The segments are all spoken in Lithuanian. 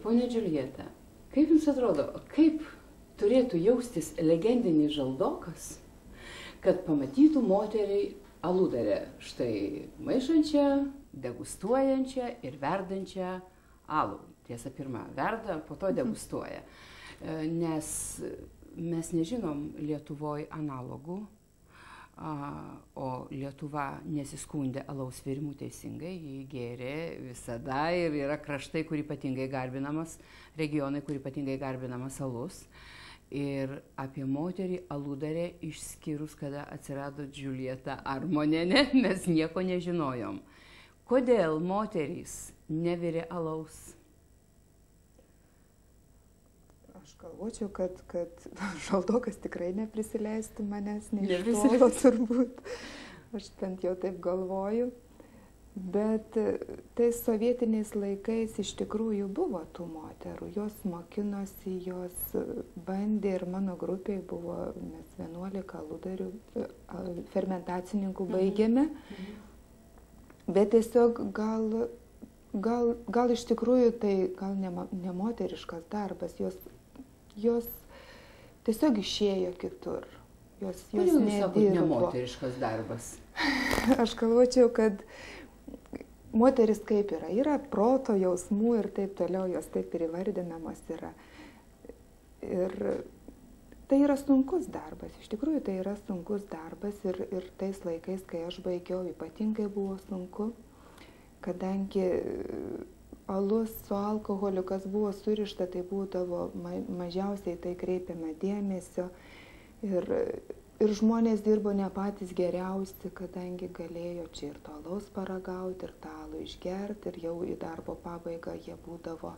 ponia Džiuljeta, kaip jums atrodo, kaip turėtų jaustis legendinis žaldokas, kad pamatytų moterį aludarę, štai maišančią, degustuojančią ir verdančią alų. Tiesa, pirmą verda, po to degustuoja. Nes mes nežinom Lietuvoje analogų, o Lietuva nesiskundė alaus virimu teisingai, jį gėrė visada ir yra kraštai, kur ypatingai garbinamas, regionai, kur ypatingai garbinamas alus. Ir apie moterį aludarę išskyrus, kada atsirado Džiuljeta Armonienė, mes nieko nežinojom. Kodėl moterys nevirė alaus? Aš galvočiau, kad žaldokas tikrai neprisileistų manęs, ne iš tolo turbūt. Aš bent jau taip galvoju. Bet tais sovietiniais laikais iš tikrųjų buvo tų moterų. Jos mokinosi, jos bandė ir mano grupiai buvo, mes 11 aludarių, fermentacininkų baigėme. Bet tiesiog gal iš tikrųjų tai gal ne moteriškas darbas. Jos tiesiog išėjo kitur. Jos nedirbo. Nemoteriškas darbas. Aš galvočiau, kad moteris kaip yra proto, jausmų ir taip toliau, jos taip ir įvardinamos yra. Ir tai yra sunkus darbas, iš tikrųjų tai yra sunkus darbas ir tais laikais, kai aš baigiau, ypatingai buvo sunku, kadangi alus su alkoholiu, kas buvo surišta, tai būdavo mažiausiai tai kreipiama dėmesio ir žmonės dirbo ne patys geriausi, kadangi galėjo čia ir to alaus paragauti, ir tą alų išgerti, ir jau į darbo pabaigą jie būdavo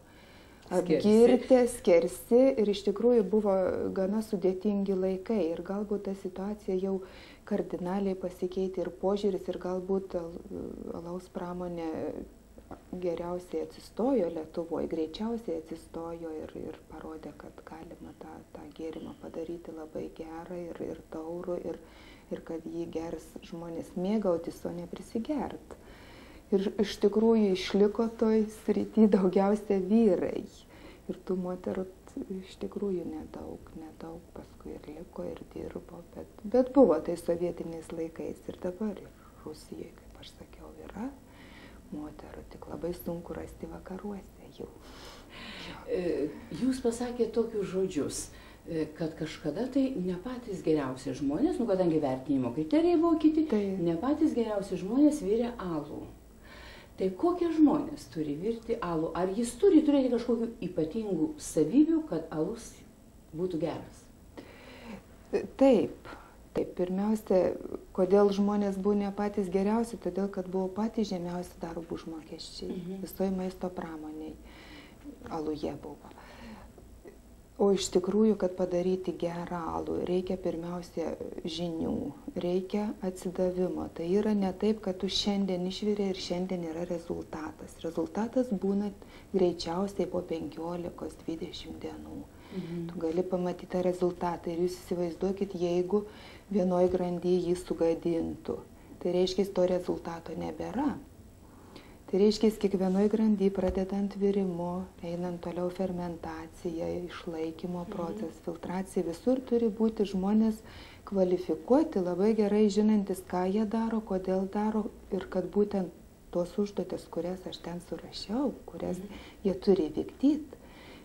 apgirtę, skersi, ir iš tikrųjų buvo gana sudėtingi laikai, ir galbūt ta situacija jau kardinaliai pasikeitė ir požiūris, ir galbūt alaus pramonė geriausiai atsistojo Lietuvoje, greičiausiai atsistojo ir parodė, kad galima tą gėrimą padaryti labai gerą ir taurų, ir kad jį gers žmonės mėgautis, o ne prisigert. Ir iš tikrųjų išliko toj srity daugiausia vyrai. Ir tų moterų iš tikrųjų nedaug paskui ir liko ir dirbo, bet buvo tai sovietiniais laikais ir dabar ir Rusijoje, kaip aš sakiau, yra moterų, tik labai sunku rasti vakaruose jau. Jūs pasakėte tokius žodžius, kad kažkada tai ne patys geriausi žmonės, kadangi vertinimo kriterijai buvo kiti, ne patys geriausi žmonės virė alų. Tai kokie žmonės turi virti alų? Ar jis turi turėti kažkokių ypatingų savybių, kad alus būtų geras? Taip. Taip, pirmiausia, kodėl žmonės buvo ne patys geriausi, todėl, kad buvo patys žemiausi darbo užmokesčiai. Visoje maisto pramoniai aluje buvo. O iš tikrųjų, kad padaryti gerą alų, reikia pirmiausia žinių, reikia atsidavimo. Tai yra ne taip, kad tu šiandien išvirė ir šiandien yra rezultatas. Rezultatas būna greičiausiai po 15-20 dienų. Tu gali pamatyti tą rezultatą ir jūs įsivaizduokit, jeigu vienoj grandy jį sugadintų. Tai reiškia, to rezultato nebėra. Tai reiškia, kiekvienoj grandy, pradedant virimu, einant toliau fermentacija, išlaikymo procesas, filtracija, visur turi būti žmonės kvalifikuoti, labai gerai žinantis, ką jie daro, kodėl daro ir kad būtent tos užduotis, kurias aš ten surašiau, kurias jie turi vykdyti.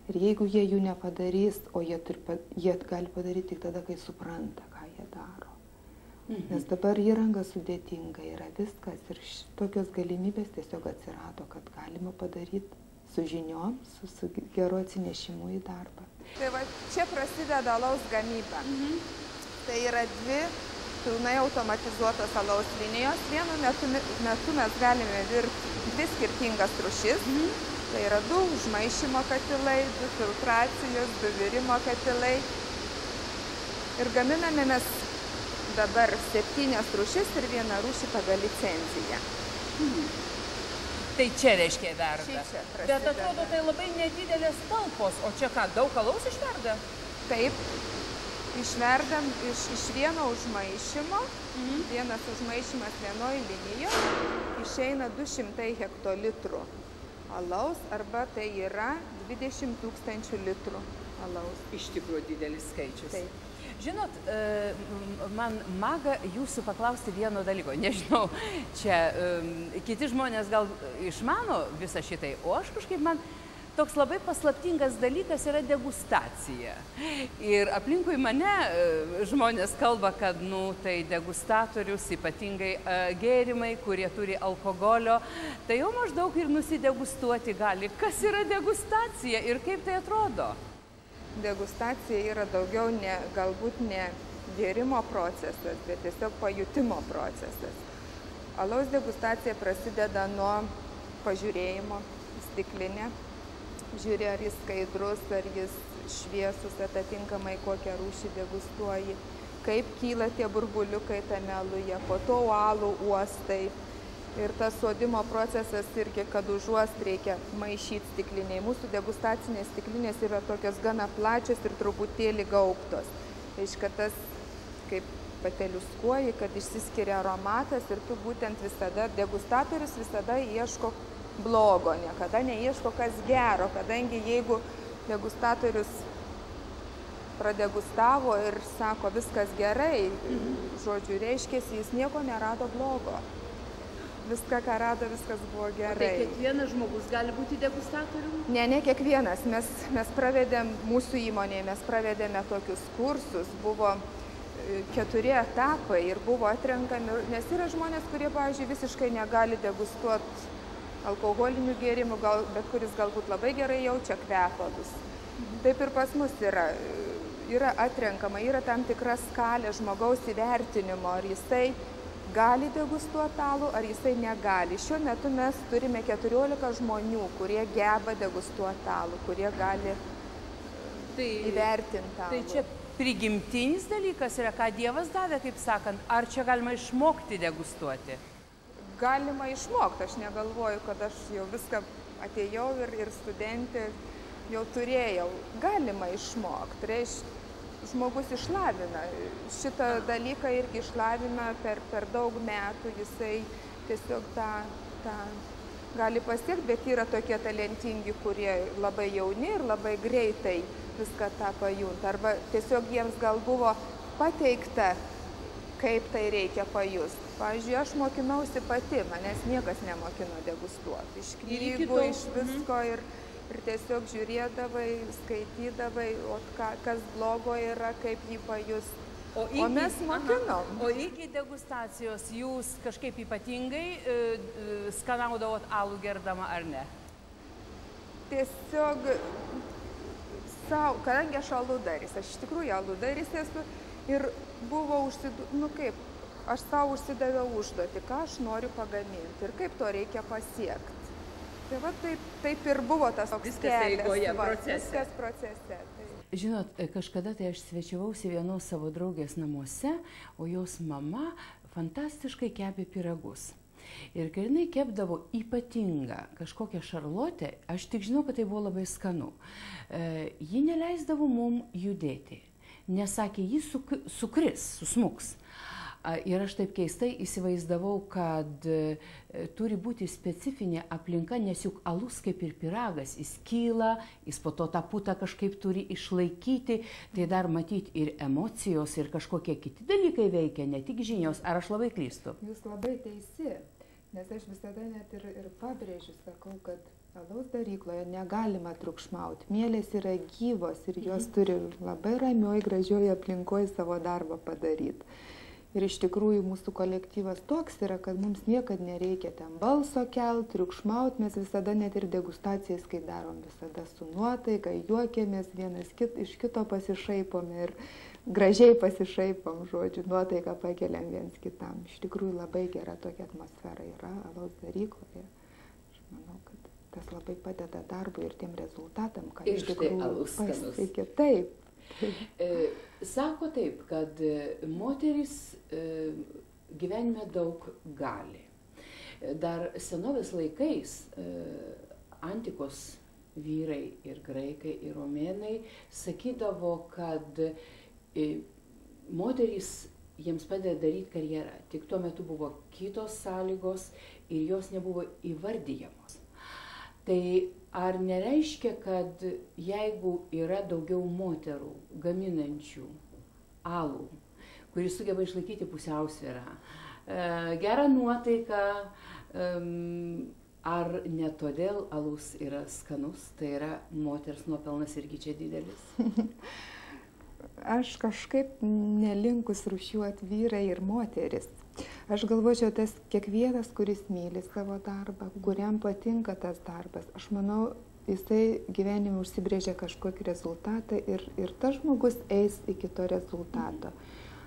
Ir jeigu jie jų nepadarys, o jie gali padaryti tik tada, kai supranta, ką jie daro. Nes dabar įranga sudėtinga yra viskas ir tokios galimybės tiesiog atsirado, kad galima padaryti su žiniom, su geru atsinešimu į darbą. Tai va, čia prasideda alaus gamyba. Tai yra dvi pilnai automatizuotos alaus linijos. Vienu metu mes galime virti dvi skirtingas rūšis. Tai yra 2 užmaišymo katilai, 2 filtracijos, 2 virimo katilai. Ir gaminame mes dabar 7 rūšis ir 1 rūšį pagal licenciją. Tai čia reiškia verda. Šičia prasideda. Bet atrodo, tai labai nedidelės talpos. O čia ką, daug alaus išverda? Taip. Išverdam iš vieno užmaišymo. Vienas užmaišymas vienoj linijoje išeina 200 hektolitrų alaus, arba tai yra 20 000 litrų alaus. Iš tikrųjų didelis skaičius. Taip. Žinot, man maga jūsų paklausti vieno dalyko. Nežinau, čia kiti žmonės gal išmano visą šitai, o aš kažkaip man toks labai paslaptingas dalykas yra degustacija. Ir aplinkui mane žmonės kalba, kad, tai degustatorius, ypatingai gėrimai, kurie turi alkoholio, tai jau maždaug ir nusidegustuoti gali. Kas yra degustacija ir kaip tai atrodo? Degustacija yra daugiau galbūt ne gėrimo procesas, bet tiesiog pajutimo procesas. Alaus degustacija prasideda nuo pažiūrėjimo į stiklinę. Žiūri, ar jis skaidrus, ar jis šviesus, atitinkamai kokią rūšį degustuoji, kaip kyla tie burbuliukai tame aluje, po to alų uostai. Ir tas suodimo procesas irgi, kad užuost reikia maišyti stikliniai. Mūsų degustacinės stiklinės yra tokios gana plačios ir truputėlį gaubtos. Reiškia, tas kaip pateliuskuoji, kad išsiskiria aromatas ir tu būtent visada, degustatorius visada ieško blogo, niekada neieško kas gero, kadangi jeigu degustatorius pradegustavo ir sako viskas gerai, žodžiu, reiškia, jis nieko nerado blogo. Viską, ką rado, viskas buvo gerai. Tai kiekvienas žmogus gali būti degustatoriumi? Ne kiekvienas. Mes pravedėm mūsų įmonėje, mes pravedėme tokius kursus, buvo 4 etapai ir buvo atrenkami, nes yra žmonės, kurie, pavyzdžiui, visiškai negali degustuoti alkoholinių gėrimų, bet kuris galbūt labai gerai jaučia kvepalus. Taip ir pas mus yra atrenkama, yra tam tikra skalė žmogaus įvertinimo, ar jisai gali degustuoti alų, ar jisai negali. Šiuo metu mes turime 14 žmonių, kurie geba degustuoti alų, kurie gali įvertinti alų. Tai čia prigimtinis dalykas yra, ką Dievas davė, kaip sakant, ar čia galima išmokti degustuoti? Galima išmokti, aš negalvoju, kad aš jau viską atėjau ir studentė jau turėjau. Galima išmokti, reiškia, žmogus išlavina. Šitą dalyką irgi išlavina per daug metų, jisai tiesiog tą gali pasiekti, bet yra tokie talentingi, kurie labai jauni ir labai greitai viską tą pajunta. Arba tiesiog jiems gal buvo pateikta, kaip tai reikia pajusti. Pavyzdžiui, aš mokinausi pati, manęs niekas nemokino degustuoti. Iš knygų, iš visko ir tiesiog žiūrėdavai, skaitydavai, kas blogo yra, kaip jį pajusti. O mes mokinom. O iki degustacijos jūs kažkaip ypatingai skanaudavot alų gerdama ar ne? Tiesiog, kadangi aš aludaris, aš iš tikrųjų aludaris esu ir buvo aš savo užsidaviau užduotį, ką aš noriu pagaminti ir kaip to reikia pasiekti. Tai va taip ir buvo tas toks kelias. Viskas procese. Žinot, kažkada tai aš svečiavausi vienos savo draugės namuose, o jos mama fantastiškai kepė pyragus. Ir kai jinai kepdavo ypatingą kažkokią šarlotę, aš tik žinau, kad tai buvo labai skanu. Ji neleisdavo mum judėti, nes sakė, ji sukris, susmuks. Ir aš taip keistai įsivaizdavau, kad turi būti specifinė aplinka, nes juk alus kaip ir pyragas, jis kyla, jis po to tą putą kažkaip turi išlaikyti, tai dar matyti ir emocijos, ir kažkokie kiti dalykai veikia, ne tik žinios. Ar aš labai klystu? Jūs labai teisi, nes aš visada net ir pabrėžiu, sakau, kad alaus darykloje negalima triukšmauti. Mielės yra gyvos ir jos turi labai ramioj, gražioj aplinkoje savo darbą padaryti. Ir iš tikrųjų mūsų kolektyvas toks yra, kad mums niekad nereikia ten balso kelt, triukšmaut, mes visada net ir degustacijas, kai darom, visada su nuotaika, juokiamės, vienas iš kito pasišaipom ir gražiai pasišaipom, žodžiu, nuotaiką pakeliam viens kitam. Iš tikrųjų labai gera tokia atmosfera yra alaus darykloje. Aš manau, kad tas labai padeda darbui ir tiem rezultatam, ką iš tikrųjų pasiekė. Taip. Sako taip, kad moteris gyvenime daug gali. Dar senovės laikais antikos vyrai ir graikai ir romėnai sakydavo, kad moterys jiems padeda daryti karjerą. Tik tuo metu buvo kitos sąlygos ir jos nebuvo įvardyjamos. Tai ar nereiškia, kad jeigu yra daugiau moterų gaminančių alų, kuris sugeba išlaikyti pusiausvyrą, gerą nuotaiką, ar ne todėl alus yra skanus, tai yra moters nuopelnas irgi čia didelis? Aš kažkaip nelinkus rūšiuoti vyrai ir moteris. Aš galvočiau, tas kiekvienas, kuris myli savo darbą, kuriam patinka tas darbas, aš manau, jisai gyvenime užsibrėžia kažkokį rezultatą ir tas žmogus eis iki to rezultato.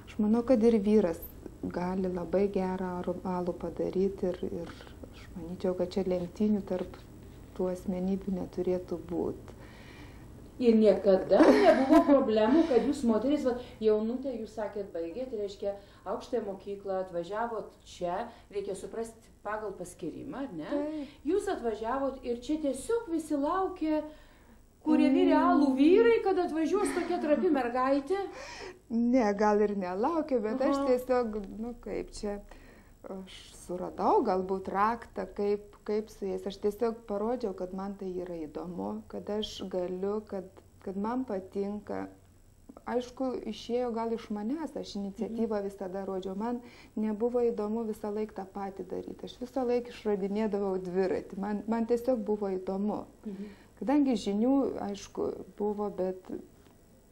Aš manau, kad ir vyras gali labai gerą alų padaryti ir aš manyčiau, kad čia lenktynių tarp tų asmenybių neturėtų būti. Ir niekada nebuvo problemų, kad jūs moteris, jaunutė, jūs sakėt, baigėt, reiškia, aukštąją mokyklą, atvažiavot čia, reikia suprasti pagal paskirimą, ar ne? Tai. Jūs atvažiavot ir čia tiesiog visi laukė, kurie vyri alų vyrai, kad atvažiuos tokia trapi mergaitė? Ne, gal ir nelaukiu, bet aš tiesiog, kaip čia, aš suradau galbūt raktą, kaip su jais. Aš tiesiog parodžiau, kad man tai yra įdomu, kad aš galiu, kad man patinka. Aišku, išėjo gal iš manęs, aš iniciatyvą visada rodžiau. Man nebuvo įdomu visą laiką tą patį daryti. Aš visą laiką išradinėdavau dviratį. Man tiesiog buvo įdomu. Kadangi žinių, aišku, buvo, bet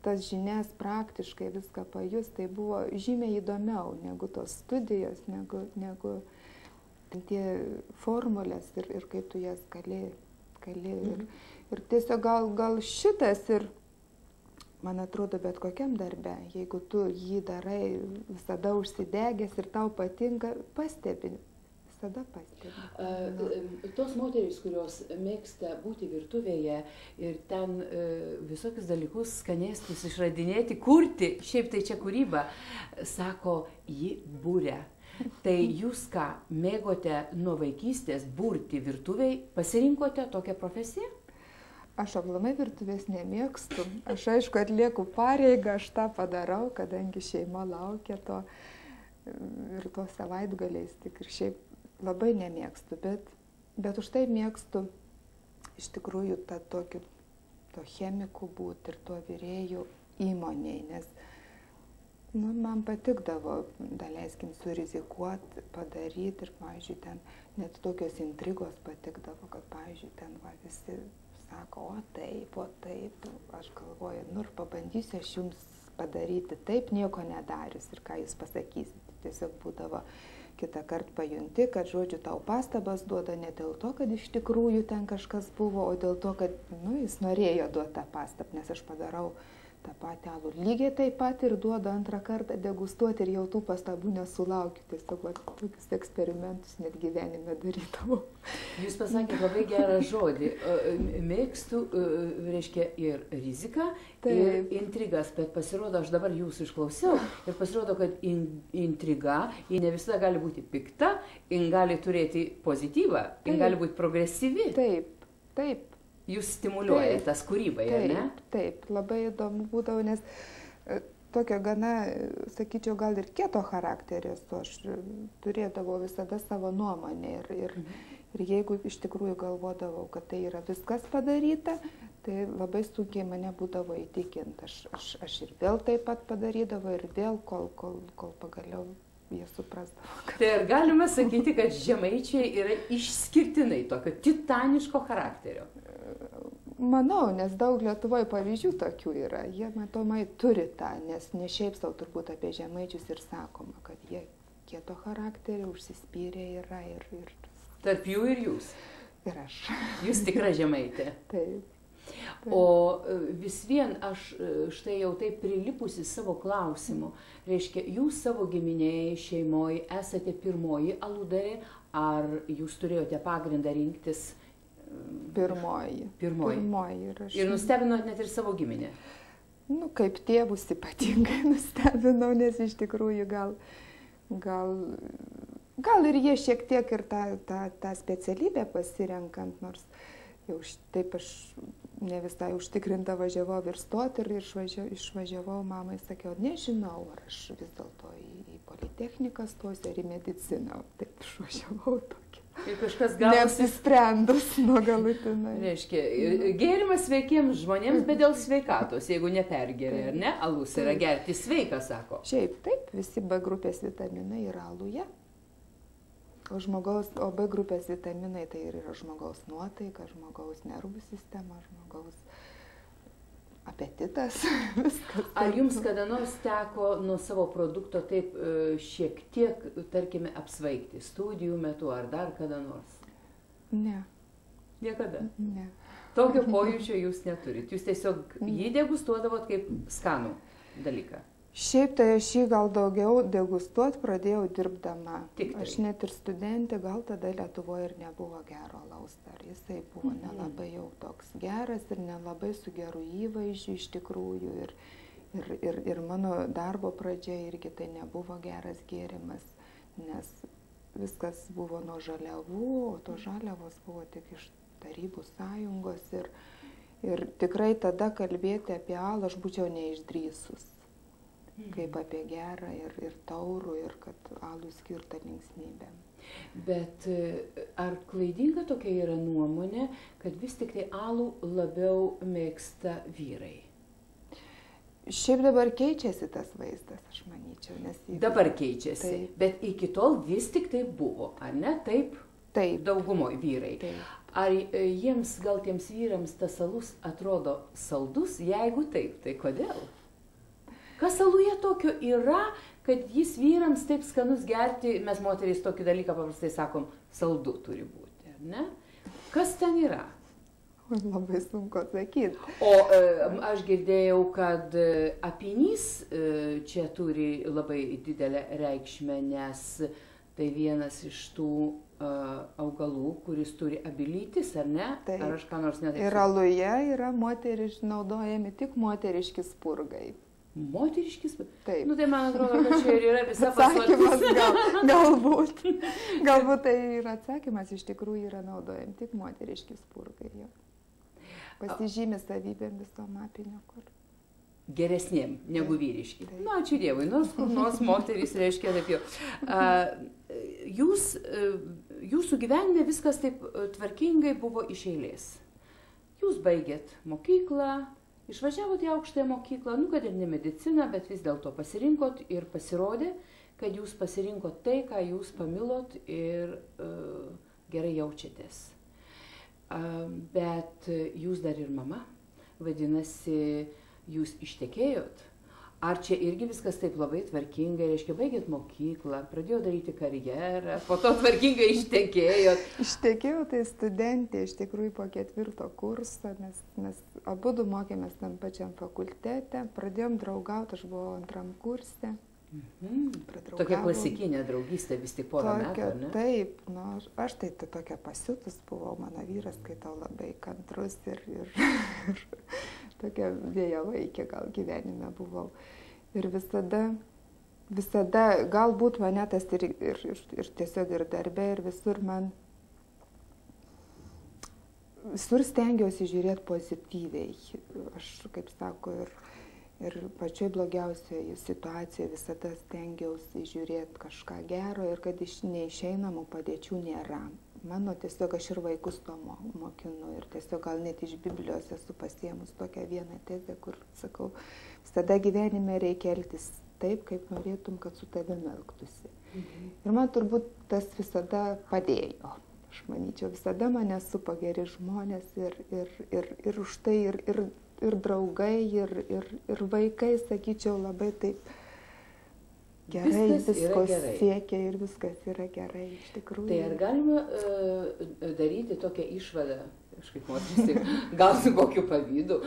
tas žinias praktiškai viską pajus, tai buvo žymiai įdomiau negu tos studijos, negu tie formulės ir kaip tu jas gali. Ir tiesiog gal šitas ir, man atrodo, bet kokiam darbe, jeigu tu jį darai visada užsidegęs ir tau patinka, pastebi. Visada pastebi. Tos moterys, kurios mėgsta būti virtuvėje ir ten visokius dalykus, skanėstus išradinėti, kurti, šiaip tai čia kūryba, sako, ji būria. Tai jūs ką, mėgote nuo vaikystės burti virtuviai, pasirinkote tokią profesiją? Aš aplamai virtuvės nemėgstu. Aš aišku atlieku pareigą, aš tą padarau, kadangi šeima laukia to ir to savaitgaliais tik ir šiaip labai nemėgstu, bet už tai mėgstu iš tikrųjų to chemikų būti ir tuo virėjų įmoniai, nes man patikdavo, daleiskim, surizikuoti, padaryti ir, pavyzdžiui, ten net tokios intrigos patikdavo, kad, pavyzdžiui, ten visi sako, o taip, aš galvoju, ir pabandysiu aš jums padaryti taip, nieko nedarius ir ką jūs pasakysite. Tiesiog būdavo kitą kartą pajunti, kad, žodžiu, tau pastabas duoda ne dėl to, kad iš tikrųjų ten kažkas buvo, o dėl to, kad, jis norėjo duoti tą pastabą, nes aš padarau tą patį alų lygiai taip pat ir duodu antrą kartą degustuoti ir jau tų pastabų nesulaukiu. Tiesiog tokius eksperimentus net gyvenime darydavau. Jūs pasakėte labai gerą žodį. Mėgstu, reiškia, ir riziką, ir intrigas, bet pasirodo, aš dabar jūsų išklausiau ir pasirodo, kad intriga, ji ne visada gali būti pikta, ji gali turėti pozityvą, ji gali būti progresyvi. Taip. Jūs stimuliuojate tas kūrybai, ar ne? Taip, labai įdomu būdavo, nes tokio gana, sakyčiau, gal ir kieto charakterio, aš turėdavau visada savo nuomonę ir jeigu iš tikrųjų galvodavau, kad tai yra viskas padaryta, tai labai sunkiai mane būdavo įtikinti. Aš ir vėl taip pat padarydavau ir vėl, kol pagaliau jie suprasdavo. Tai ar galima sakyti, kad žemaičiai yra išskirtinai tokio titaniško charakterio? Manau, nes daug Lietuvoje pavyzdžių tokių yra. Jie, matomai, turi tą, nes ne šiaip savo turbūt apie žemaičius ir sakoma, kad jie kieto charakterio, užsispyrę yra ir... Tarp jų ir jūs? Ir aš. Jūs tikra žemaitė? Taip. O vis vien aš štai jau taip prilipusi savo klausimu. Reiškia, jūs savo giminėje, šeimoje esate pirmoji aludarė, ar jūs turėjote pagrindą rinktis? Pirmoji. Ir nustebinot net ir savo giminę? Kaip tėvus ypatingai nustebinau, nes iš tikrųjų gal ir jie šiek tiek ir tą specialybę pasirenkant, nors jau taip aš ne visai užtikrinta važiavau ir stoti ir išvažiavau mamai, sakiau, nežinau, ar aš vis dėlto į politechniką stosiu ar į mediciną. Taip išvažiavau tokį. Ir kažkas gavosi. Neapsisprendus nuo galutinai. Reiškia, gėrimas sveikiems žmonėms, bet dėl sveikatos, jeigu nepergeria, ar ne? Alus yra gerti sveika, sako. Šiaip taip, visi B grupės vitaminai yra aluje. O B grupės vitaminai tai ir yra žmogaus nuotaika, žmogaus nervų sistema, žmogaus apetitas. Viskas. Ar jums kada nors teko nuo savo produkto taip šiek tiek, tarkime, apsvaigti studijų metu ar dar kada nors? Ne. Niekada? Ne. Tokio pojūčio jūs neturit. Jūs tiesiog jį degustuodavot kaip skanų dalyką. Šiaip tai aš jį gal daugiau degustuot pradėjau dirbdama. Tik tai. Aš net ir studentė, gal tada Lietuvoje ir nebuvo gero alaus dar. Jisai buvo nelabai jau toks geras ir nelabai su geru įvaizdžiu iš tikrųjų. Ir mano darbo pradžia irgi tai nebuvo geras gėrimas, nes viskas buvo nuo žaliavų, o to žaliavos buvo tik iš Tarybų sąjungos. Ir tikrai tada kalbėti apie alų aš būčiau neišdrįsus. Kaip apie gerą ir taurų, ir kad alų skirta linksmybėm. Bet ar klaidinga tokia yra nuomonė, kad vis tik tai alų labiau mėgsta vyrai? Šiaip dabar keičiasi tas vaizdas, aš manyčiau. Dabar keičiasi, taip. Bet iki tol vis tik tai buvo, ar ne? Taip, taip. Daugumoje vyrai. Taip. Ar jiems, gal tiems vyrams tas alus atrodo saldus? Jeigu taip, tai kodėl? Kas aluje tokio yra, kad jis vyrams taip skanus gerti, mes moterys tokį dalyką paprastai sakom, saldu turi būti, ar ne? Kas ten yra? Labai sunku atsakyti. O aš girdėjau, kad apynys čia turi labai didelę reikšmę, nes tai vienas iš tų augalų, kuris turi abilitis, ar ne? Taip. Ar aš ką nors netaip? Ir aluje yra naudojami tik moteriški spurgai. Moteriškis? Taip. Nu tai man atrodo, kad čia ir yra visa paslaptis. Galbūt. Galbūt tai yra atsakymas, iš tikrųjų yra naudojami tik moteriški spurgai. Jo. Pasižymė savybėm visom apynio, kur. Geresnėm negu vyriški. Na, ačiū Dievui, nors kur nors moterys reiškia taip jau. Jūsų gyvenime viskas taip tvarkingai buvo iš eilės. Jūs baigėt mokyklą, išvažiavot į aukštąją mokyklą, nu kad ir ne mediciną, bet vis dėlto pasirinkot ir pasirodė, kad jūs pasirinkot tai, ką jūs pamilot ir gerai jaučiatės. Bet jūs dar ir mama, vadinasi, jūs ištekėjot. Ar čia irgi viskas taip labai tvarkingai, reiškia, baigėt mokyklą, pradėjo daryti karjerą, po to tvarkingai ištekėjot? Ištekėjau, tai studentė, iš tikrųjų po 4. kurso, mes abudu mokėmės tam pačiam fakultete, pradėjom draugauti, aš buvau 2. kurse. Tokia klasikinė draugystė vis tik porą metų, ne? Taip, nu, aš tai tokia pasiutus buvau, mano vyras, kai tau labai kantrus ir tokia vėjavaikė gal gyvenime buvau. Ir visada galbūt mane tas ir tiesiog ir darbe, ir visur stengiausi žiūrėti pozityviai. Aš, kaip sako, ir pačioj blogiausioje situacijoje visada stengiausi žiūrėti kažką gero ir kad iš neišeinamų padėčių nėra. Mano tiesiog aš ir vaikus to mokinu ir tiesiog gal net iš Biblijos esu pasiėmus tokią vieną tezę, kur sakau, visada gyvenime reikia elgtis taip, kaip norėtum, kad su tavimi elgtųsi. Ir man turbūt tas visada padėjo. Aš manyčiau, visada mane supa geri žmonės ir už tai ir draugai, ir vaikai, sakyčiau, labai taip gerai, visko siekia ir viskas yra gerai, iš tikrųjų. Tai ar galima daryti tokią išvadą, kažkaip moteris, gal su kokiu pavydu,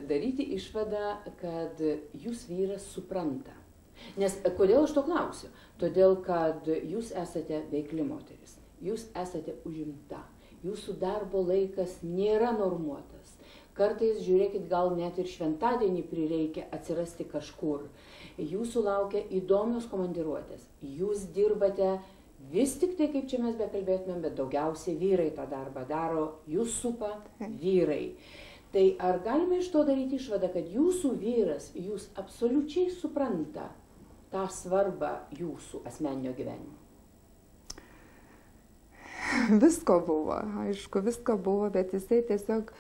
daryti išvadą, kad jūs vyras supranta. Nes kodėl aš to klausiu? Todėl, kad jūs esate veikli moteris, jūs esate užimta, jūsų darbo laikas nėra normuotas. Kartais, žiūrėkit, gal net ir šventadienį prireikia atsirasti kažkur. Jūsų laukia įdomios komandiruotės. Jūs dirbate vis tik tai, kaip čia mes bekalbėtumėm, bet daugiausiai vyrai tą darbą daro, jūs supa vyrai. Tai ar galime iš to daryti išvadą, kad jūsų vyras jūs absoliučiai supranta tą svarbą jūsų asmeninio gyvenimo? Visko buvo, aišku, visko buvo, bet jisai tiesiog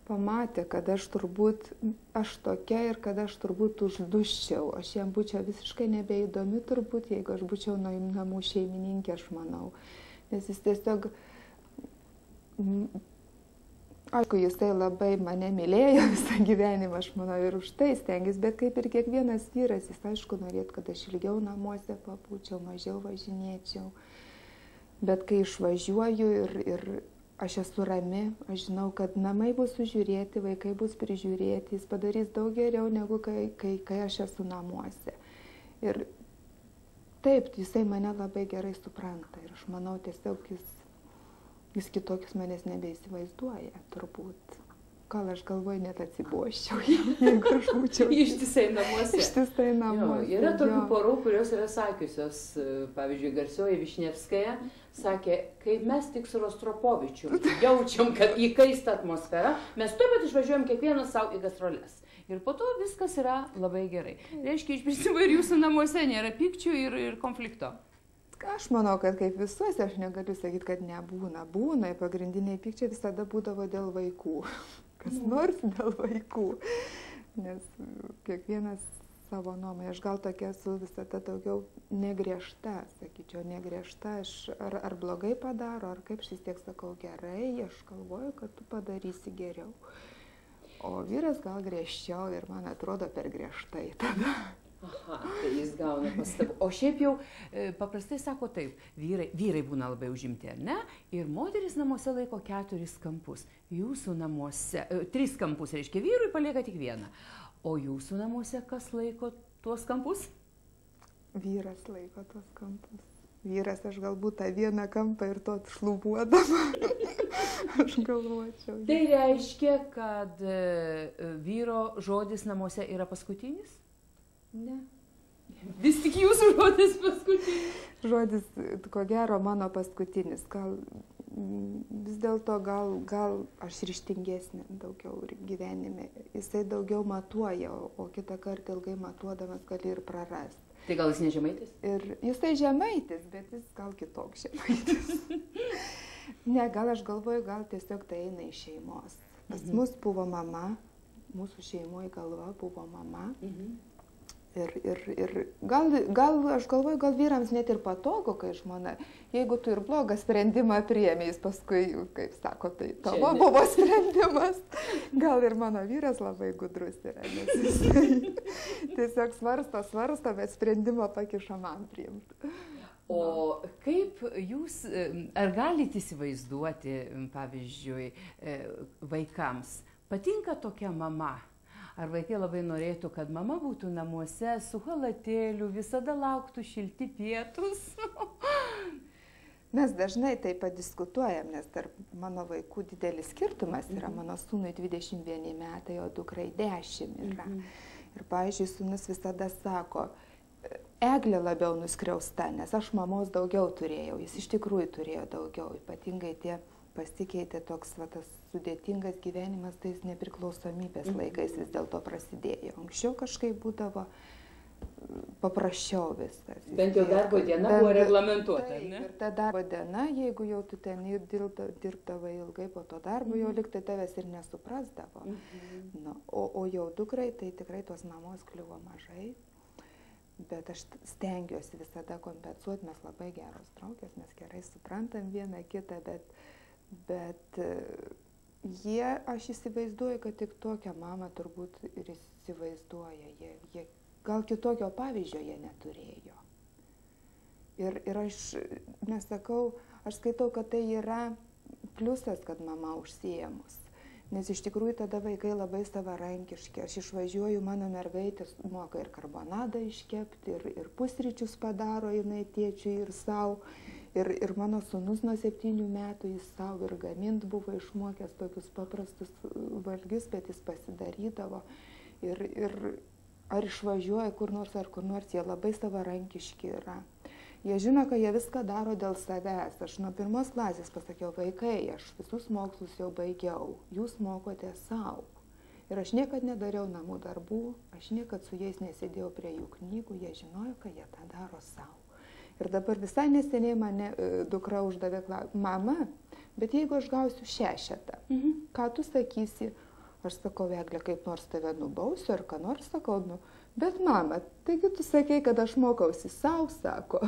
pamatė, kad aš tokia ir kad aš turbūt užduščiau. Aš jam būčiau visiškai nebeįdomi turbūt, jeigu aš būčiau namų šeimininkė, aš manau. Nes jis tiesiog, aišku, jisai labai mane mylėjo visą gyvenimą, aš manau, ir už tai stengiasi, bet kaip ir kiekvienas vyras, jis aišku norėtų, kad aš ilgiau namuose pabūčiau, mažiau važinėčiau. Bet kai išvažiuoju ir aš esu rami, aš žinau, kad namai bus sužiūrėti, vaikai bus prižiūrėti, jis padarys daug geriau negu kai aš esu namuose. Ir taip, jisai mane labai gerai supranta ir aš manau tiesiog jis kitokius manęs nebeįsivaizduoja, turbūt. Gal aš galvoju, net atsiboščiau, jeigu aš būčiau Ištisai namuose. Ištisai namuose. Jo, yra tokių porų, kurios yra sakiusios, pavyzdžiui, garsioji Višnevskaja sakė, kai mes tik su Rostropovičiu jaučiam, kad įkaista atmosfera, mes tuo pat išvažiuojam kiekvienas savo į gastroles. Ir po to viskas yra labai gerai. Reiškia, iš principo ir jūsų namuose nėra pykčių ir konflikto. Aš manau, kad kaip visuose, aš negaliu sakyti, kad nebūna. Būna, pagrindiniai pykčiai visada būdavo dėl vaikų. Kas nors dėl vaikų. Nes kiekvienas savo nuomonę. Aš gal tokia esu visada daugiau negriežta, sakyčiau, negriežta. Ar blogai padaro, ar kaip šis tiek sakau gerai, aš galvoju, kad tu padarysi geriau. O vyras gal griežčiau ir man atrodo per griežtai tada. Aha, tai jis gauna pastabų. O šiaip jau paprastai sako taip, vyrai būna labai užimti, ar ne? Ir moteris namuose laiko 4 kampus. Jūsų namuose, 3 kampus, reiškia, vyrui palieka tik 1. O jūsų namuose kas laiko tuos kampus? Vyras laiko tuos kampus. Vyras, aš galbūt tą 1 kampą ir to šlubuodama. Aš galvočiau. Tai reiškia, kad vyro žodis namuose yra paskutinis? Ne. Vis tik jūsų žodis paskutinis. Žodis, ko gero, mano paskutinis. Vis dėlto gal aš ryžtingesnė daugiau gyvenime. Jisai daugiau matuoja, o kitą kartą ilgai matuodamas gali ir prarasti. Tai gal jis ne žemaitis? Ir jisai žemaitis, bet jis gal kitoks žemaitis. Ne, gal aš galvoju, gal tiesiog tai eina iš šeimos. Pas mus buvo mama, mūsų šeimoje galva buvo mama. Ir gal aš galvoju, gal vyrams net ir patogu, kai žmona, jeigu tu ir blogą sprendimą priėmė, jis paskui, kaip sako, tai tavo buvo sprendimas. Gal ir mano vyras labai gudrus yra, nes jis tiesiog svarsto, bet sprendimą pakiša man priimti. O kaip jūs, ar galite įsivaizduoti, pavyzdžiui, vaikams, patinka tokia mama? Ar vaikai labai norėtų, kad mama būtų namuose su chalatėliu, visada lauktų šilti pietus? Mes dažnai tai padiskutuojam, nes tarp mano vaikų didelis skirtumas yra. Mano sūnui 21 metai, o dukrai 10 yra. Ir, pavyzdžiui, sūnus visada sako, Eglė labiau nuskriausta, nes aš mamos daugiau turėjau. Jis iš tikrųjų turėjo daugiau, ypatingai tie pasikeitė toks tas sudėtingas gyvenimas, tais nepriklausomybės laikais vis dėlto prasidėjo. Anksčiau kažkaip būdavo paprasčiau viskas. Bent jau darbo diena buvo reglamentuota, ne? Ir ta darbo diena, jeigu jau tu ten dirbdavai ilgai po to darbo, jau liktai tavęs ir nesuprasdavo. O jau dukrai, tai tikrai tos mamos kliuvo mažai. Bet aš stengiuosi visada kompensuoti, mes labai geros draugės, mes gerai suprantam vieną kitą, bet jie, aš įsivaizduoju, kad tik tokią mamą turbūt ir įsivaizduoja. Jie gal kitokio pavyzdžio jie neturėjo. Ir aš nesakau, aš skaitau, kad tai yra pliusas, kad mama užsiėmus. Nes iš tikrųjų tada vaikai labai savarankiški. Aš išvažiuoju, mano mergaitės moka ir karbonadą iškepti, ir pusryčius padaro jinai tėčiui ir savo. Ir mano sūnus nuo 7 metų jis savo ir gamint buvo išmokęs tokius paprastus valgius, bet jis pasidarydavo. Ir ar išvažiuoja kur nors, jie labai savarankiški yra. Jie žino, kad jie viską daro dėl savęs. Aš nuo 1 klasės pasakiau, vaikai, aš visus mokslus jau baigiau, jūs mokote savo. Ir aš niekad nedariau namų darbų, aš niekad su jais nesėdėjau prie jų knygų, jie žinojo, kad jie tą daro savo. Ir dabar visai neseniai mane dukra uždavė klausimą, mama, bet jeigu aš gausiu 6, ką tu sakysi? Aš sakau, Eglė, kaip nors tave nubausiu, ar ką nors sakau, nu, bet mama, taigi tu sakei, kad aš mokausi savo, sako.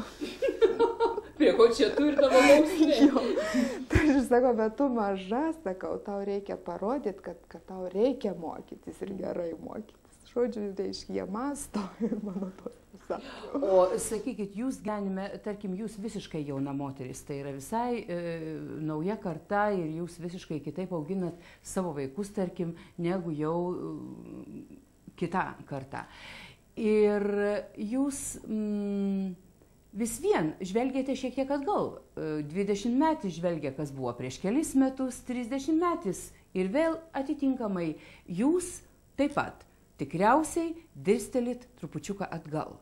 Prie ko čia tu ir tavo bausmė? Tai aš sakau, bet tu maža, sakau, tau reikia parodyti, kad tau reikia mokytis ir gerai mokytis. Žodžiu, reiškia, jie masto ir mano tos pasako. O sakykit, jūs gyvenime, tarkim, jūs visiškai jauna moteris, tai yra visai nauja karta ir jūs visiškai kitaip auginat savo vaikus, tarkim, negu jau kita karta. Ir jūs vis vien žvelgėte šiek tiek atgal. 20 metų žvelgia, kas buvo prieš kelis metus, 30 metais ir vėl atitinkamai jūs taip pat tikriausiai dirstelit trupučiuką atgal.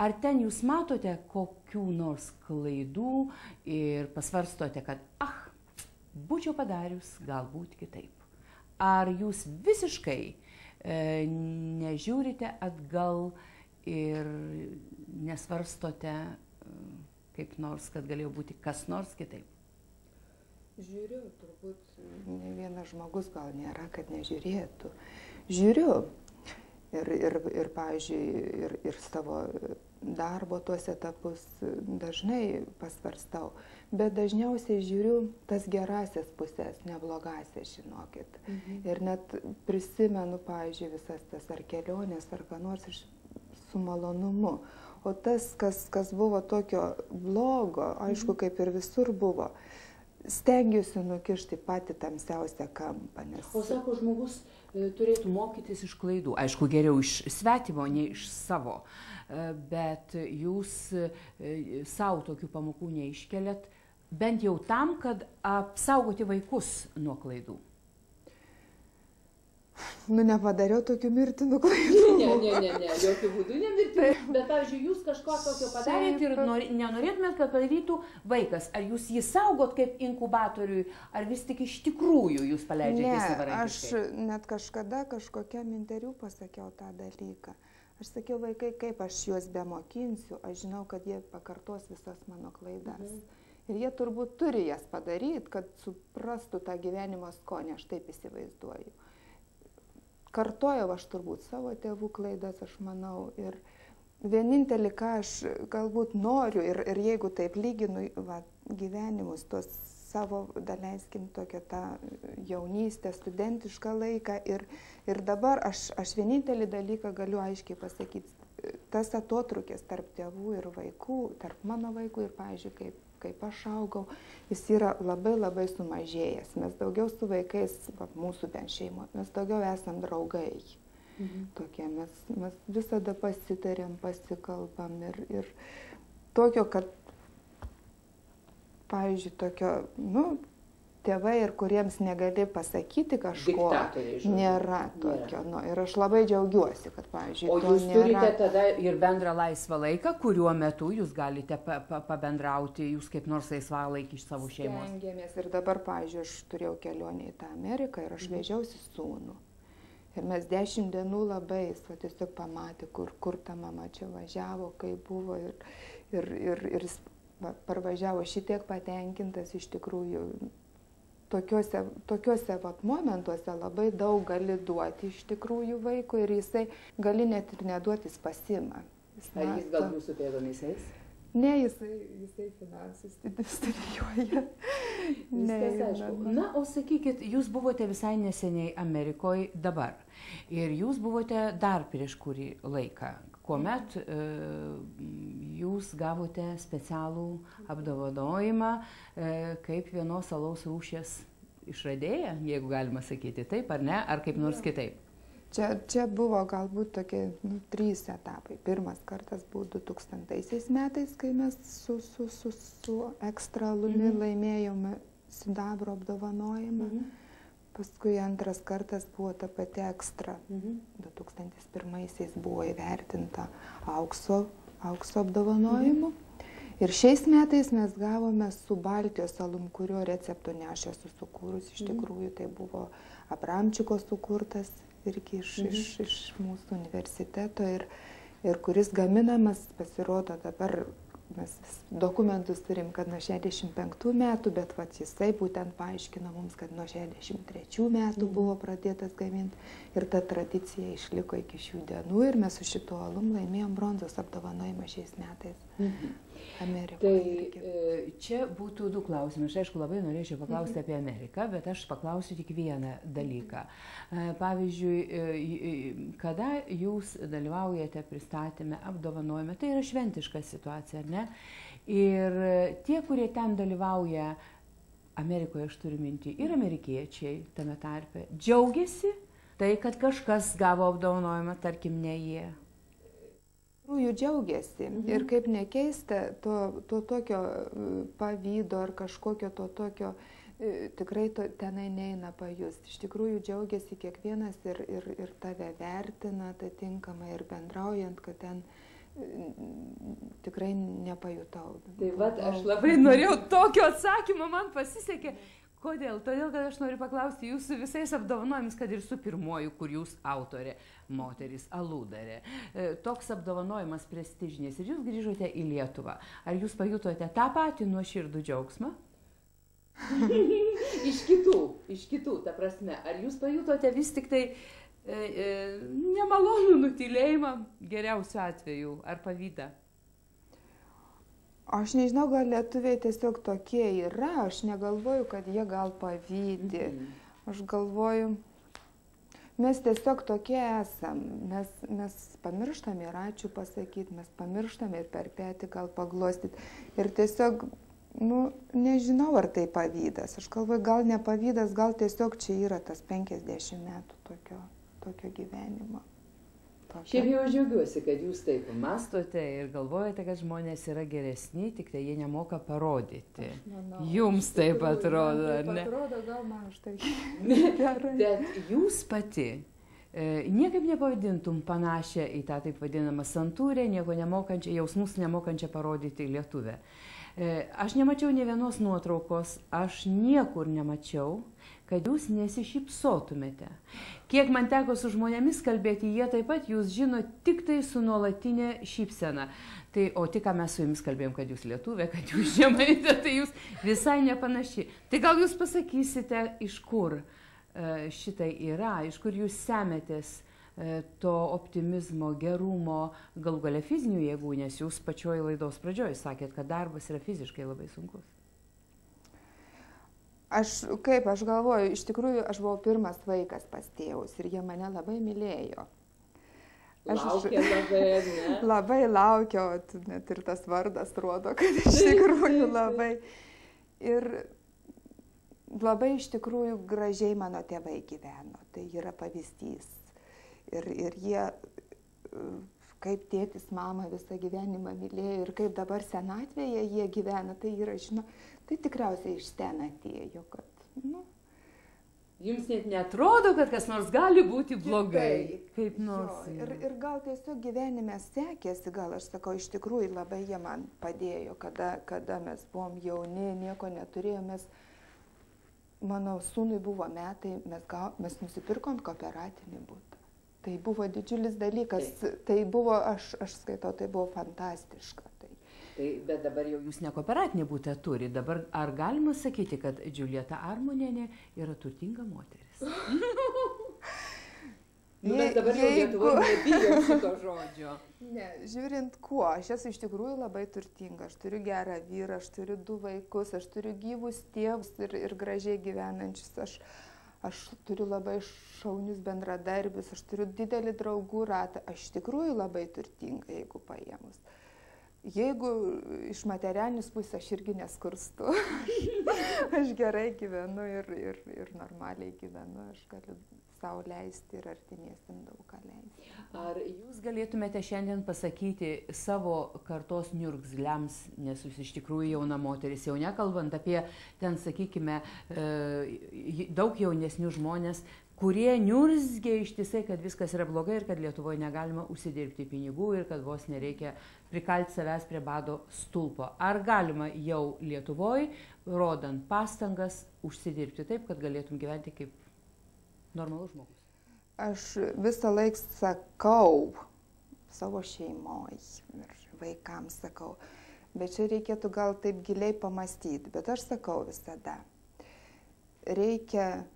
Ar ten jūs matote kokių nors klaidų ir pasvarstote, kad būčiau padarius galbūt kitaip? Ar jūs visiškai nežiūrite atgal ir nesvarstote kaip nors, kad galėjo būti kas nors kitaip? Žiūriu, turbūt ne vienas žmogus gal nėra, kad nežiūrėtų. Žiūriu ir pavyzdžiui, ir savo darbo tuos etapus dažnai pasvarstau, bet dažniausiai žiūriu tas gerasias pusės, neblogasias, žinokit. Ir net prisimenu, pavyzdžiui, visas tas ar kelionės, ar ką nors su malonumu. O tas, kas buvo tokio blogo, aišku, kaip ir visur buvo, stengiuosi nukišti patį tamsiausią kampą. O sako, žmogus turėtų mokytis iš klaidų. Aišku, geriau iš svetimo, ne iš savo. Bet jūs savo tokių pamokų neiškeliat, bent jau tam, kad apsaugoti vaikus nuo klaidų. Nu, nepadariau tokių mirtinų klaidų. Ne, jokių būdų nemirtinų. Bet, pavyzdžiui, jūs kažko tokio padarėte ir nenorėtumėt, kad padarytų vaikas. Ar jūs jį saugot kaip inkubatoriui, ar vis tik iš tikrųjų jūs paleidžiate savarankiškai? Aš net kažkada kažkokiam interviu pasakiau tą dalyką. Aš sakiau, vaikai, kaip aš juos bemokinsiu, aš žinau, kad jie pakartos visas mano klaidas. Ir jie turbūt turi jas padaryti, kad suprastų tą gyvenimo skonį, aš taip įsivaizduoju. Kartojau aš turbūt savo tėvų klaidas, aš manau, ir vienintelį, ką aš galbūt noriu, ir jeigu taip lyginu gyvenimus, tos savo, daleiskim, tokią tą jaunystę, studentišką laiką, ir dabar aš vienintelį dalyką galiu aiškiai pasakyti, tas atotrukis tarp tėvų ir vaikų, tarp mano vaikų ir, pavyzdžiui, kaip aš augau, jis yra labai labai sumažėjęs. Mes daugiau su vaikais, mūsų bent šeimo, mes daugiau esam draugai. Tokie, mes visada pasitarėm, pasikalbam ir tokio, kad, pavyzdžiui, tokio, tėvai ir kuriems negali pasakyti kažko, nėra tokio. Ir aš labai džiaugiuosi, kad, pavyzdžiui, to nėra. O jūs turite tada ir bendrą laisvą laiką, kuriuo metu jūs galite pabendrauti, jūs kaip nors laisvalaikį iš savo šeimos? Stengiamės. Ir dabar, pavyzdžiui, aš turėjau kelionę į tą Ameriką ir aš vežiausi sūnų. Ir mes 10 dienų labai, jis tiesiog pamatė, kur ta mama čia važiavo, kaip buvo. Ir jis parvažiavo šitiek patenkintas iš tikrųjų. Tokiuose momentuose labai daug gali duoti iš tikrųjų vaikui ir jisai gali net ir neduoti, jis pasima. Ar jis gal jūsų pėdomis eis? Ne, jisai finansus studijuoja. Viskas aišku. Na, o sakykit, jūs buvote visai neseniai Amerikoje dabar ir jūs buvote dar prieš kurį laiką, kuomet jūs gavote specialų apdovanojimą kaip vienos alaus rūšies išradėja, jeigu galima sakyti taip ar ne, ar kaip nors kitaip? Čia buvo galbūt tokie 3 etapai. Pirmas kartas buvo 2000 metais, kai mes su Ekstra alumi laimėjome sidabro apdovanojimą. Paskui antras kartas buvo ta pati Ekstra. 2001 buvo įvertinta aukso apdovanojimu. Ir šiais metais mes gavome su Baltijos alum, kurio receptų ne aš esu sukūrus. Iš tikrųjų tai buvo Abramčiko sukurtas irgi iš mūsų universiteto ir kuris gaminamas, pasirodo dabar mes dokumentus turim, kad nuo 65 metų, bet vat, jisai būtent paaiškino mums, kad nuo 63 metų buvo pradėtas gaminti ir ta tradicija išliko iki šių dienų ir mes su šituo alum laimėjom bronzos apdovanojimą šiais metais Amerikoje. Tai čia būtų du klausimai. Aš aišku labai norėčiau paklausti apie Ameriką, bet aš paklausiu tik vieną dalyką. Pavyzdžiui, kada jūs dalyvaujate pristatyme, apdovanojime, tai yra šventiška situacija, ar ne? Ir tie, kurie ten dalyvauja, Amerikoje aš turiu minti, ir amerikiečiai tame tarpe, džiaugiasi tai, kad kažkas gavo apdovanojimą, tarkim, ne jie. Jų džiaugiasi ir kaip nekeista, to tokio pavydo ar kažkokio to tokio tikrai tenai neina pajusti. Iš tikrųjų džiaugiasi kiekvienas ir tave vertina atitinkamai ir bendraujant, kad ten tikrai nepajutau. Tai vat, aš labai norėjau tokio atsakymo, man pasisekė. Kodėl? Todėl, kad aš noriu paklausti jūsų visais apdovanojimis, kad ir su pirmoju, kur jūs autorė, moteris, Aludarė. Toks apdovanojimas prestižinis ir jūs grįžote į Lietuvą. Ar jūs pajutote tą patį nuoširdų džiaugsmą? Iš kitų, ta prasme. Ar jūs pajutote vis tik tai nemalonų nutylėjimą geriausiu atveju, ar pavydą? Aš nežinau, gal lietuviai tiesiog tokie yra, aš negalvoju, kad jie gal pavydi. Aš galvoju, mes tiesiog tokie esam, mes pamirštam ir ačiū pasakyti, mes pamirštam ir per petį gal paglostyti. Ir tiesiog, nežinau, ar tai pavydas. Aš galvoju, gal ne pavydas, gal tiesiog čia yra tas 50 metų tokio gyvenimo. Šiaip jau aš džiaugiuosi, kad jūs taip mastote ir galvojate, kad žmonės yra geresni, tik tai jie nemoka parodyti. Jums taip atrodo, ar ne? Atrodo, gal man už tai gerai. Bet jūs pati niekaip nepavadintum panašią į tą taip vadinamą santūrę, nieko nemokančią, jausmus nemokančią parodyti lietuvę. Aš nemačiau nė vienos nuotraukos, aš niekur nemačiau, kad jūs nesišypsotumėte. Kiek man teko su žmonėmis kalbėti, jie taip pat jūs žino tik tai su nuolatinė šypsena. Tai, o tik ką mes su jumis kalbėjom, kad jūs lietuvė, kad jūs žemaitė, tai jūs visai nepanaši. Tai gal jūs pasakysite, iš kur šitai yra, iš kur jūs semetės to optimizmo, gerumo, galų gale fizinių jėgų, nes jūs pačioj laidos pradžioj sakėt, kad darbas yra fiziškai labai sunkus. Aš galvoju, iš tikrųjų, aš buvau pirmas vaikas pas tėvus ir jie mane labai mylėjo. Laukė labai, ne? Labai laukiau, net ir tas vardas rodo, kad iš tikrųjų labai. Ir labai iš tikrųjų gražiai mano tėvai gyveno, tai yra pavyzdys. Ir jie, kaip tėtis, mama visą gyvenimą mylėjo ir kaip dabar senatvėje jie gyvena, tai yra, žinau, tai tikriausiai iš ten atėjo, kad, Jums net netrodo, kad kas nors gali būti blogai. Kaip nors. Ir gal tiesiog gyvenime sekėsi, gal aš sakau, iš tikrųjų labai jie man padėjo, kada mes buvom jauni, nieko neturėjome. Mano sūnui buvo metai, mes nusipirkom kooperatinį butą. Tai buvo didžiulis dalykas, tai buvo, aš skaitau, tai buvo fantastiška. Bet dabar jau jūs ne kooperatinį butą turi. Dabar ar galima sakyti, kad Džiuljeta Armonienė yra turtinga moteris? Mes dabar jau Lietuvoje nebijom šito žodžio. Ne, žiūrint kuo, aš esu iš tikrųjų labai turtinga. Aš turiu gerą vyrą, aš turiu 2 vaikus, aš turiu gyvus tėvus ir gražiai gyvenančius. Aš turiu labai šaunius bendradarbius, aš turiu didelį draugų ratą. Aš iš tikrųjų labai turtinga, jeigu paėmus. Jeigu iš materialinės pusės aš irgi neskurstu, aš gerai gyvenu ir normaliai gyvenu, aš galiu savo leisti ir artimiesiem daug ką leisti. Ar jūs galėtumėte šiandien pasakyti savo kartos niurgzliams, nes jūs iš tikrųjų jauna moteris, jau nekalbant apie ten, sakykime, daug jaunesnių žmonės, kurie niurzgia ištisai, kad viskas yra blogai ir kad Lietuvoje negalima užsidirbti pinigų ir kad vos nereikia prikalti savęs prie bado stulpo. Ar galima jau Lietuvoje, rodant pastangas, užsidirbti taip, kad galėtum gyventi kaip normalus žmogus? Aš visą laiką sakau savo šeimoje ir vaikams sakau, Bet čia reikėtų gal taip giliai pamastyti. Bet aš sakau visada, reikia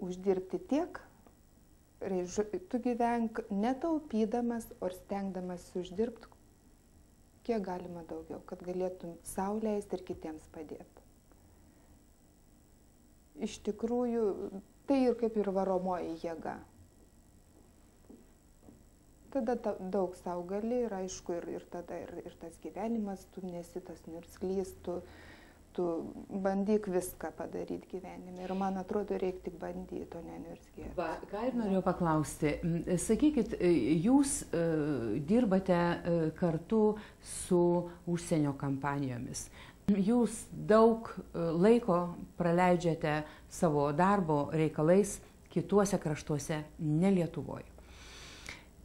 uždirbti tiek, tu gyvenk netaupydamas, o stengdamas uždirbti kiek galima daugiau, kad galėtum sau leisti ir kitiems padėti. Iš tikrųjų, tai ir kaip ir varomoji jėga. Tada daug sau gali ir aišku, ir tada ir tas gyvenimas, tu nesi tas niurzglys, tu bandyk viską padaryti gyvenime. Ir man atrodo, reikia tik bandyti, o ne niurzgėti. Ką ir norėjau paklausti. Sakykit, jūs dirbate kartu su užsienio kampanijomis. Jūs daug laiko praleidžiate savo darbo reikalais kituose kraštuose, ne Lietuvoje.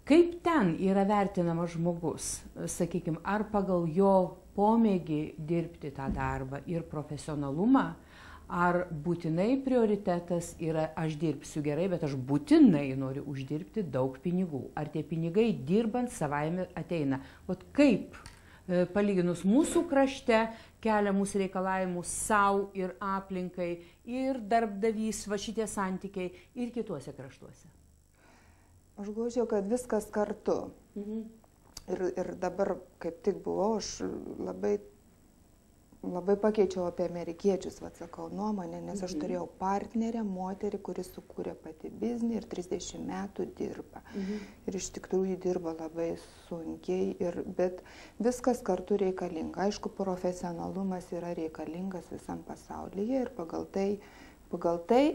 Kaip ten yra vertinamas žmogus, sakykime, ar pagal jo pomėgį dirbti tą darbą ir profesionalumą, ar būtinai prioritetas yra aš dirbsiu gerai, bet aš būtinai noriu uždirbti daug pinigų. Ar tie pinigai dirbant savaime ateina. Vat kaip palyginus mūsų krašte keliamus reikalavimus savo ir aplinkai ir darbdavys, va šitie santykiai ir kituose kraštuose. Aš galvočiau, kad viskas kartu. Ir dabar, kaip tik buvau, aš labai pakeičiau apie amerikiečius, sakau, nuomonę, nes aš turėjau partnerę, moterį, kuri sukūrė pati biznį ir 30 metų dirba. Ir iš tikrųjų dirba labai sunkiai, bet viskas kartu reikalinga. Aišku, profesionalumas yra reikalingas visam pasaulyje ir pagal tai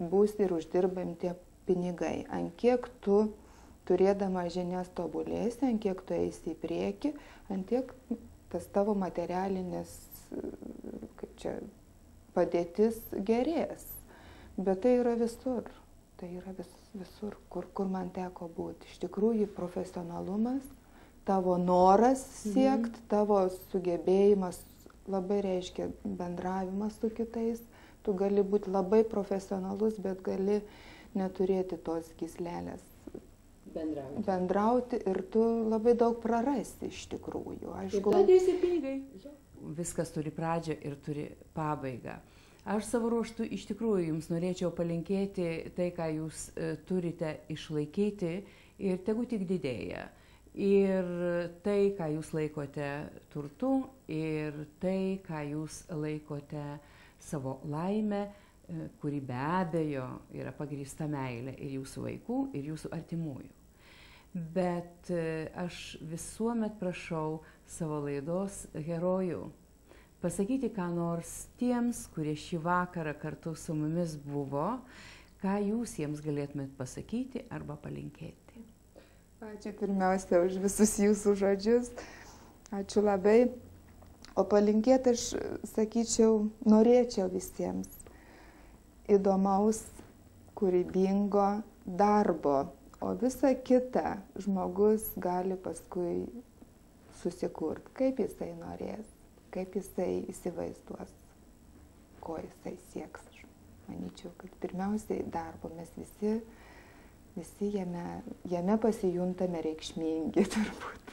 bus ir uždirbami tie pinigai. Ant kiek tu, turėdama žinias, tobulėsi, ant kiek tu eisi į priekį, ant tiek tas tavo materialinis, kaip čia, padėtis gerės. Bet tai yra visur. Tai yra visur, kur man teko būti. Iš tikrųjų, profesionalumas, tavo noras siekti, tavo sugebėjimas labai reiškia bendravimas su kitais. Tu gali būti labai profesionalus, bet gali neturėti tos gyslelės bendrauti ir tu labai daug prarasti iš tikrųjų. Aišku, ir padėsi pinigai. Viskas turi pradžią ir turi pabaigą. Aš savo ruoštų iš tikrųjų jums norėčiau palinkėti tai, ką jūs turite išlaikyti ir tegu tik didėja. Ir tai, ką jūs laikote turtu, ir tai, ką jūs laikote savo laimę, kuri be abejo yra pagrįsta meilė ir jūsų vaikų, ir jūsų artimųjų. Bet aš visuomet prašau savo laidos herojų pasakyti ką nors tiems, kurie šį vakarą kartu su mumis buvo, ką jūs jiems galėtumėt pasakyti arba palinkėti. Ačiū pirmiausia už visus jūsų žodžius. Ačiū labai. O palinkėti aš sakyčiau, norėčiau visiems įdomaus, kūrybingo darbo, o visa kita žmogus gali paskui susikurti, kaip jisai norės, kaip jisai įsivaizduos, ko jisai sieks. Aš manyčiau, kad pirmiausiai darbo mes visi jame pasijuntame reikšmingi turbūt.